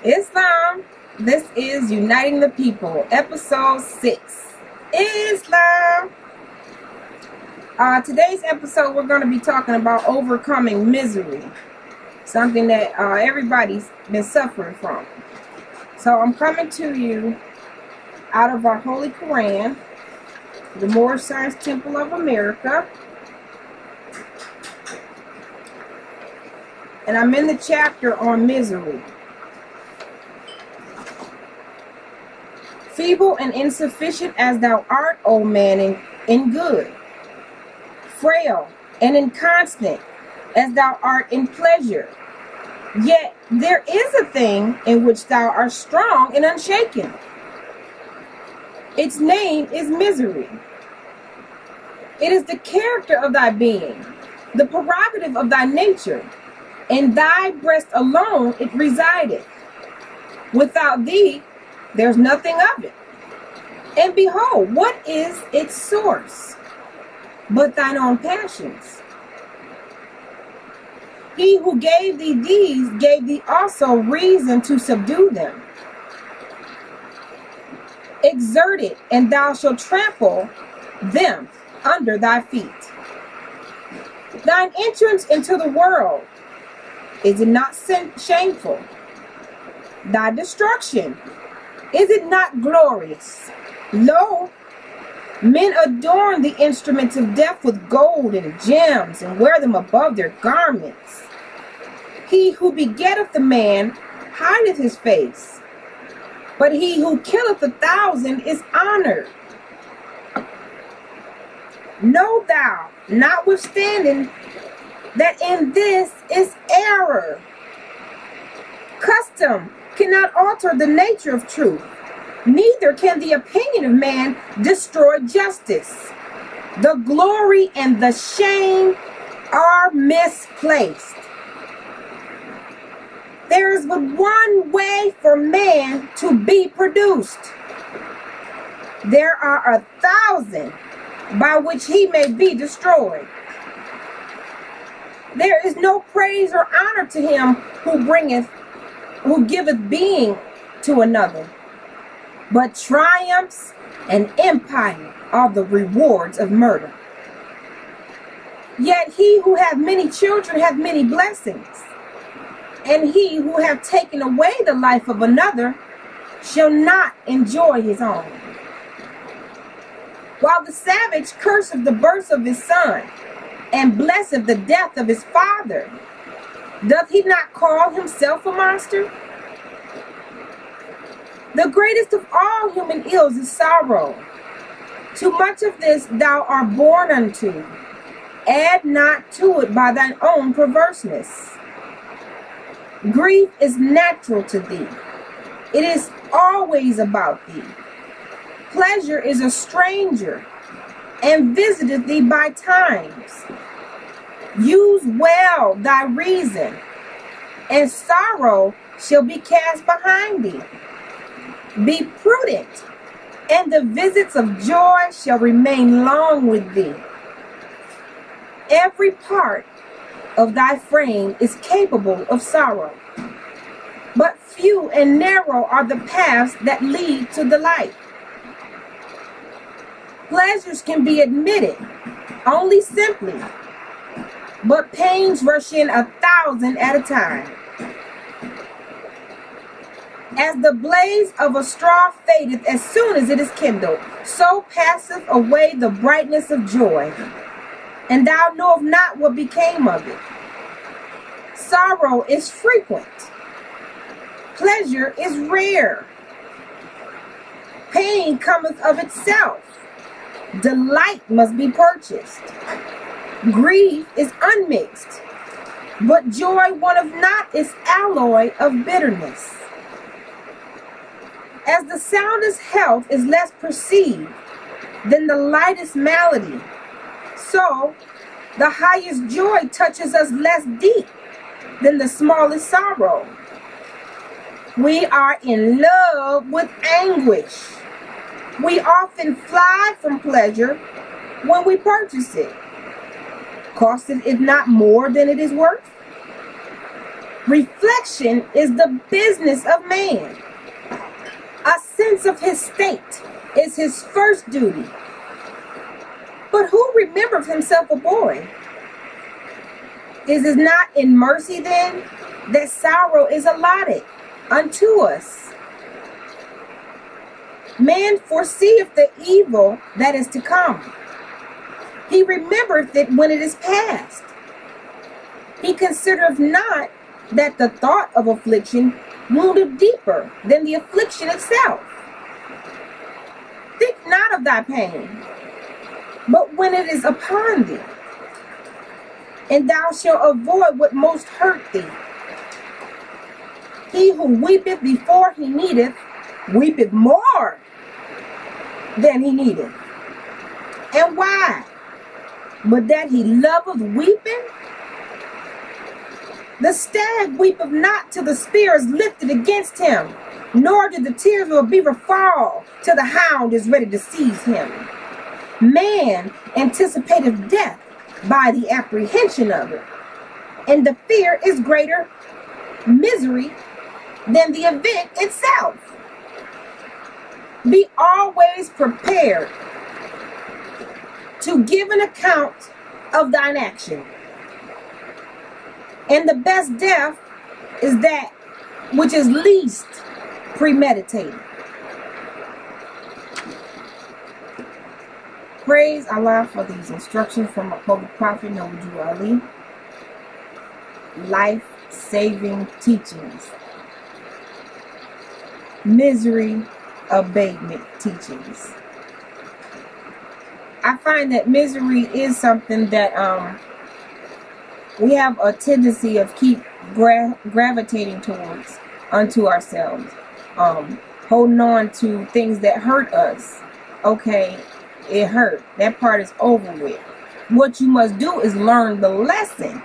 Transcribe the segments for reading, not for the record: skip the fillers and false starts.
Islam. This is Uniting the People, episode 6. Islam. Today's episode, we're going to be talking about overcoming misery, something that everybody's been suffering from. So I'm coming to you out of our Holy Quran, the Moorish Science Temple of America. And I'm in the chapter on misery. Feeble and insufficient as thou art, O man, in good, frail and inconstant as thou art in pleasure, yet there is a thing in which thou art strong and unshaken. Its name is misery. It is the character of thy being, the prerogative of thy nature. In thy breast alone it resideth. Without thee, there's nothing of it. And behold, what is its source? But thine own passions. He who gave thee these gave thee also reason to subdue them. Exert it, and thou shalt trample them under thy feet. Thine entrance into the world, is it not shameful? Thy destruction, is it not glorious? Lo, men adorn the instruments of death with gold and gems, and wear them above their garments. He who begetteth the man hideth his face, but he who killeth 1,000 is honored. Know thou, notwithstanding, that in this is error. Custom cannot alter the nature of truth, neither can the opinion of man destroy justice. The glory and the shame are misplaced. There is but one way for man to be produced. There are 1,000 by which he may be destroyed. There is no praise or honor to him who giveth being to another, but triumphs and empire are the rewards of murder. Yet he who hath many children hath many blessings, and he who hath taken away the life of another shall not enjoy his own. While the savage curseth the birth of his son, and blesseth the death of his father, doth he not call himself a monster? The greatest of all human ills is sorrow. Too much of this thou art born unto. Add not to it by thine own perverseness. Grief is natural to thee. It is always about thee. Pleasure is a stranger, and visiteth thee by times. Use well thy reason, and sorrow shall be cast behind thee. Be prudent, and the visits of joy shall remain long with thee. Every part of thy frame is capable of sorrow, but few and narrow are the paths that lead to the light. Pleasures can be admitted only simply, but pains rush in 1,000 at a time. As the blaze of a straw fadeth as soon as it is kindled, so passeth away the brightness of joy, and thou knowest not what became of it. Sorrow is frequent. Pleasure is rare. Pain cometh of itself. Delight must be purchased. Grief is unmixed, but joy one of not its alloy of bitterness. As the soundest health is less perceived than the lightest malady, so the highest joy touches us less deep than the smallest sorrow. We are in love with anguish. We often fly from pleasure when we purchase it. Costeth it not more than it is worth? Reflection is the business of man. A sense of his state is his first duty. But who remembers himself a boy? Is it not in mercy then that sorrow is allotted unto us? Man foreseeth the evil that is to come. He remembereth it when it is past. He considereth not that the thought of affliction wounded deeper than the affliction itself. Think not of thy pain, but when it is upon thee, and thou shalt avoid what most hurt thee. He who weepeth before he needeth, weepeth more than he needeth. And why? But that he loveth weeping? The stag weepeth not till the spear is lifted against him, nor do the tears of a beaver fall till the hound is ready to seize him. Man anticipateth death by the apprehension of it, and the fear is greater misery than the event itself. Be always prepared to give an account of thine action. And the best death is that which is least premeditated. Praise Allah for these instructions from our Holy Prophet Nabi Ali. Life-saving teachings. Misery abatement teachings. I find that misery is something that we have a tendency of keep gravitating towards unto ourselves, holding on to things that hurt us. Okay, it hurt. That part is over with. What you must do is learn the lesson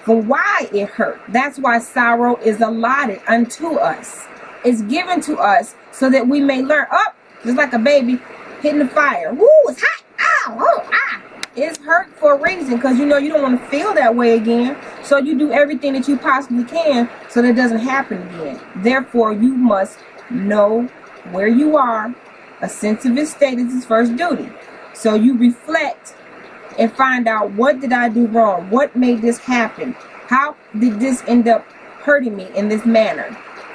for why it hurt. That's why sorrow is allotted unto us. It's given to us so that we may learn. Up, just like a baby hitting the fire. Woo, it's hot. Ow, oh, ah. It's hurt for a reason, because you know you don't want to feel that way again. So you do everything that you possibly can so that it doesn't happen again. Therefore, you must know where you are. A sense of his state is his first duty. So you reflect and find out, what did I do wrong? What made this happen? How did this end up hurting me in this manner?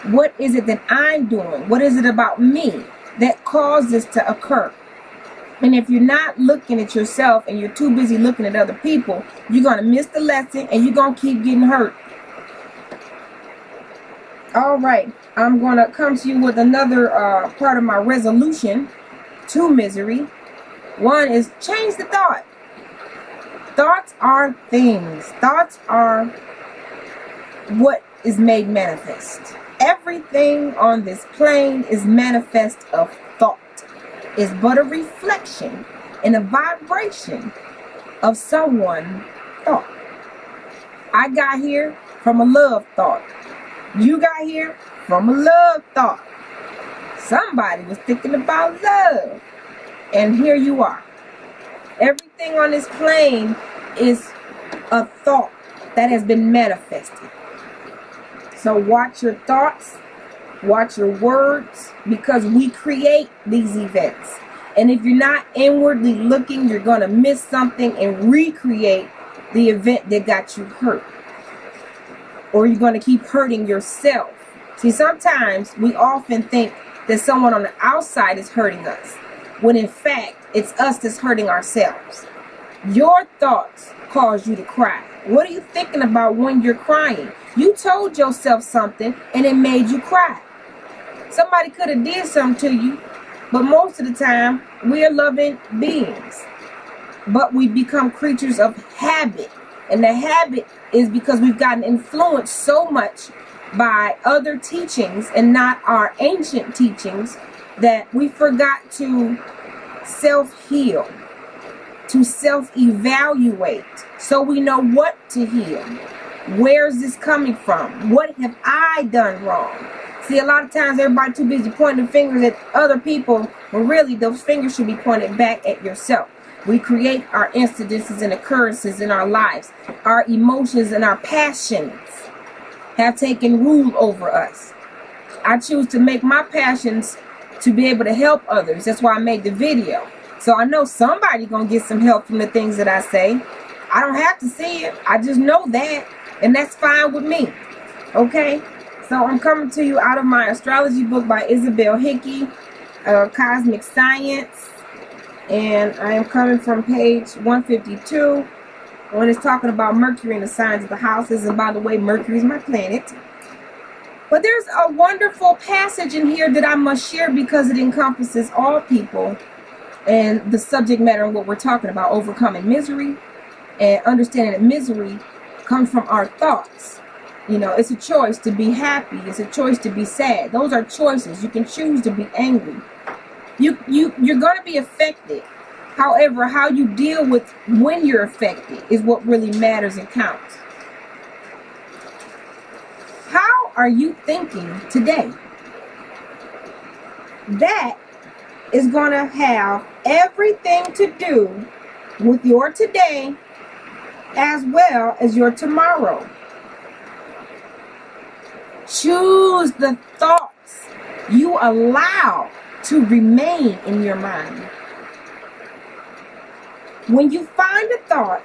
What is it that I'm doing? What is it about me that caused this to occur? And if you're not looking at yourself and you're too busy looking at other people, you're going to miss the lesson and you're going to keep getting hurt. All right. I'm going to come to you with another part of my resolution to misery. One is change the thought. Thoughts are things. Thoughts are what is made manifest. Everything on this plane is manifest of thought. Is but a reflection and a vibration of someone's thought. I got here from a love thought. You got here from a love thought. Somebody was thinking about love. And here you are. Everything on this plane is a thought that has been manifested. So watch your thoughts. Watch your words, because we create these events. And if you're not inwardly looking, you're going to miss something and recreate the event that got you hurt. Or you're going to keep hurting yourself. See, sometimes we often think that someone on the outside is hurting us, when in fact, it's us that's hurting ourselves. Your thoughts cause you to cry. What are you thinking about when you're crying? You told yourself something and it made you cry. Somebody could have did something to you, but most of the time, we're loving beings. But we become creatures of habit. And the habit is because we've gotten influenced so much by other teachings and not our ancient teachings that we forgot to self-heal, to self-evaluate, so we know what to heal. Where's this coming from? What have I done wrong? See, a lot of times everybody too busy pointing fingers at other people, when really those fingers should be pointed back at yourself. We create our incidences and occurrences in our lives, our emotions and our passions. have taken rule over us. I choose to make my passions to be able to help others. That's why I made the video. So I know somebody gonna get some help from the things that I say. I don't have to see it. I just know that, and that's fine with me. Okay? So I'm coming to you out of my astrology book by Isabel Hickey, Cosmic Science. And I am coming from page 152 when it's talking about Mercury and the signs of the houses. And by the way, Mercury is my planet. But there's a wonderful passage in here that I must share because it encompasses all people and the subject matter and what we're talking about, overcoming misery and understanding that misery comes from our thoughts. You know, it's a choice to be happy. It's a choice to be sad. Those are choices. You can choose to be angry. You're going to be affected. However, how you deal with when you're affected is what really matters and counts. How are you thinking today? That is going to have everything to do with your today as well as your tomorrow. Choose the thoughts you allow to remain in your mind. When you find a thought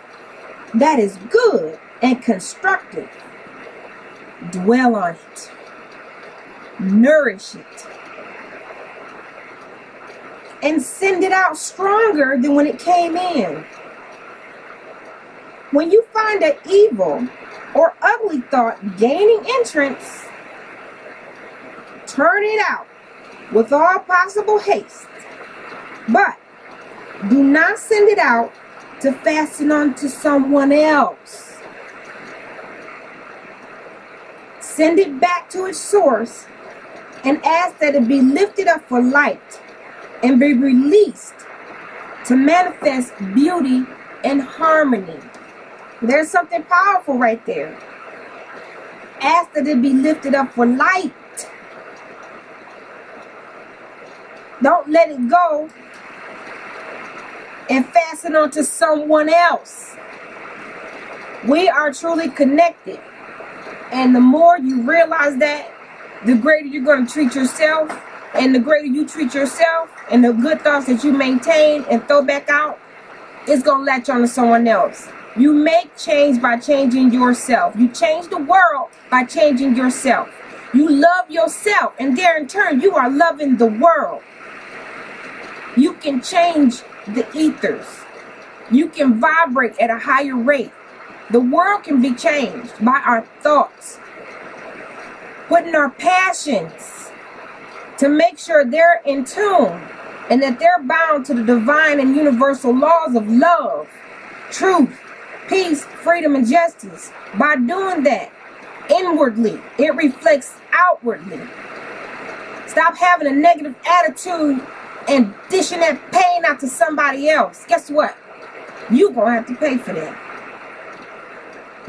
that is good and constructive, dwell on it. Nourish it. And send it out stronger than when it came in. When you find an evil or ugly thought gaining entrance, turn it out with all possible haste. But do not send it out to fasten on to someone else. Send it back to its source and ask that it be lifted up for light and be released to manifest beauty and harmony. There's something powerful right there. Ask that it be lifted up for light. Don't let it go and fasten onto someone else. We are truly connected. And the more you realize that, the greater you're going to treat yourself. And the greater you treat yourself and the good thoughts that you maintain and throw back out, it's going to latch on to someone else. You make change by changing yourself. You change the world by changing yourself. You love yourself, and there in turn, you are loving the world. You can change the ethers. You can vibrate at a higher rate. The world can be changed by our thoughts. Putting our passions to make sure they're in tune and that they're bound to the divine and universal laws of love, truth, peace, freedom, and justice. By doing that inwardly, it reflects outwardly. Stop having a negative attitude and dishing that pain out to somebody else. Guess what? You're going to have to pay for that.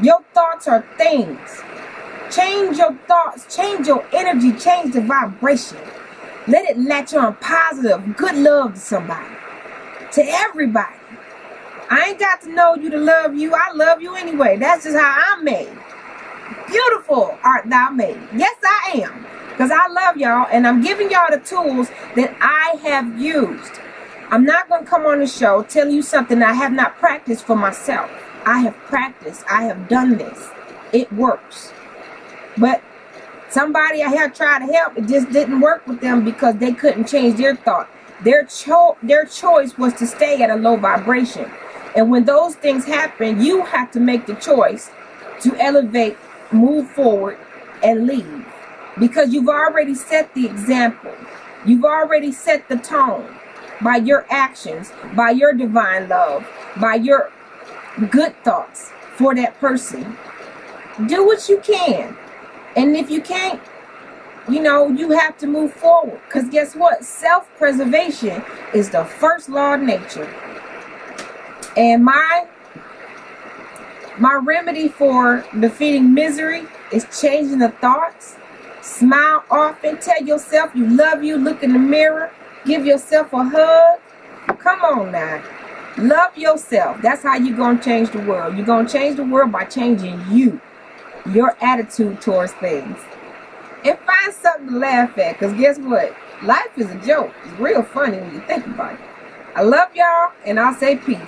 Your thoughts are things. Change your thoughts, change your energy, change the vibration. Let it latch on positive, good love to somebody, to everybody. I ain't got to know you to love you. I love you anyway. That's just how I'm made. Beautiful art thou made. Yes, I am. Because I love y'all, and I'm giving y'all the tools that I have used. I'm not going to come on the show telling you something I have not practiced for myself. I have practiced. I have done this. It works. But somebody I have tried to help, it just didn't work with them because they couldn't change their thought. Their choice was to stay at a low vibration. And when those things happen, you have to make the choice to elevate, move forward, and leave. Because you've already set the example. You've already set the tone by your actions, by your divine love, by your good thoughts for that person. Do what you can. And if you can't, you have to move forward. Because guess what? Self-preservation is the first law of nature. And my remedy for defeating misery is changing the thoughts. Smile often. Tell yourself you love you. Look in the mirror. Give yourself a hug. Come on now. Love yourself. That's how you're going to change the world. You're going to change the world by changing you. your attitude towards things. And find something to laugh at, because guess what? Life is a joke. It's real funny when you think about it. I love y'all, and I'll say peace.